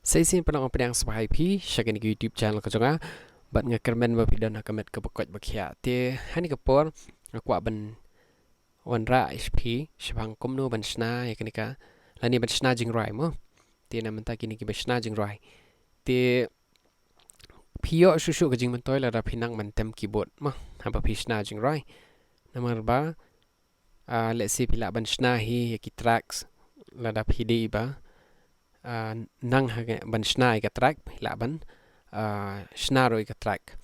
Saya sih pernah ngomong sebagai pi, sharing di YouTube channel ke jonga, bat ngekermen bapidan hakamet ke pokok bakia. Te hani kepor, aku aben wanra HP, shbang kumno ban shna ya kenika, lani ban shna jingrwai mo. Te na menta kini ki ban shna jingrwai. Te pio susu ke jingmyntoi la da pinang mantem keyboard mo, hamba pi shna jingrwai. Nomor ba, let's say pila ban shna hi ya ki tracks la da pidi ba. Nang haga ban shna ika track la ban shna ro ika track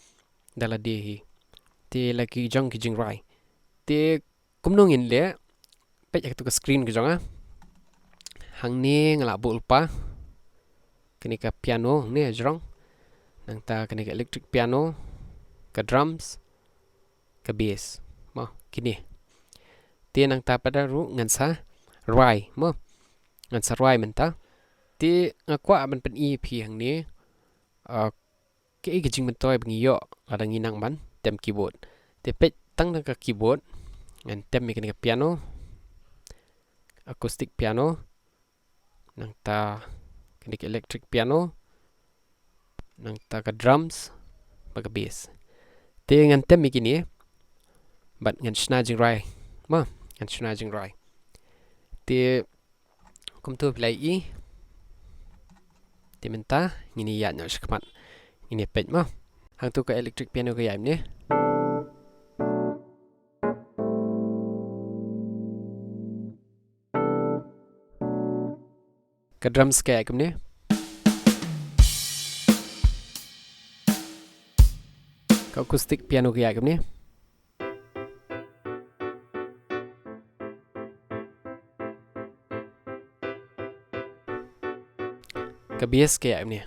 dala de hi te lagi jong ki jingrai te kumno ngin le pek ak tu ka screen ki jonga hang ni ngala bul pa kini ka piano ne jrong nang ta kini ka electric piano ka drums ka bass mo kini te nang ta pada ru ngan sa rwai mo ngan sa rwai menta te ngakwa ban pen EP hang ni cái jingmyntoi bngi yo ada nginang ban tem keyboard te pet tang ka keyboard ngan tem mekanika piano acoustic piano nang ta kenik electric piano nang ta ka drums baga bass te ngan tem mikini bat ngan shna jingrai ma ngan shna jingrai te kum tu play i te menta ngini ya nya shkmat ini pet ma hang tu ka electric piano ka yaim ni ka drums ka yaim ni ka acoustic piano ka yaim ni ka bass ka yaim ni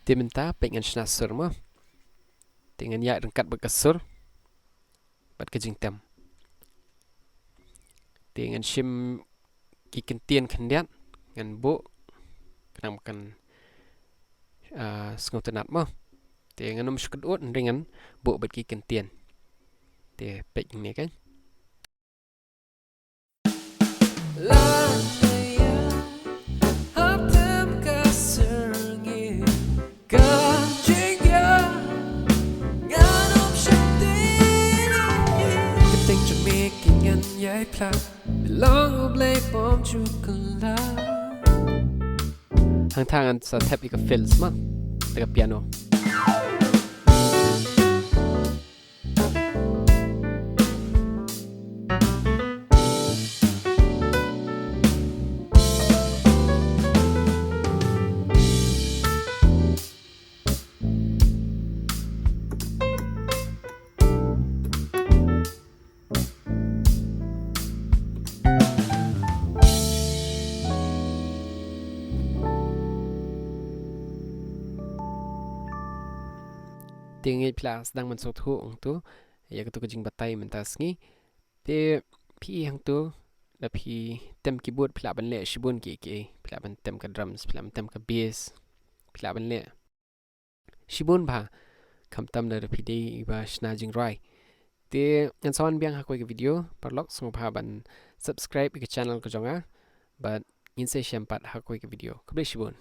te menta pek ngan shna sur ma te ngan ya rengkat bekasur bat ke jingtem te ngan shim ki kentien khendiat ngan bo kenang makan sngotenat ma te ngan shkut ut dengan bo bat ki kentien te pek ni kan hang tangan sa tap ika fills ma tega piano tinggi plus dang man sot hu ong tu ya ka tu jing batai mentas ngi te pi hang tu la pi tem keyboard pla ban le shibun ki pla ban tem ka drums pla ban tem ka bass pla ban le shibun ba kam tam na pi de ba shna jingrai te an son biang ha ko video parlok sung ba ban subscribe ke channel ko jonga but in se shampat ha ko video ko shibun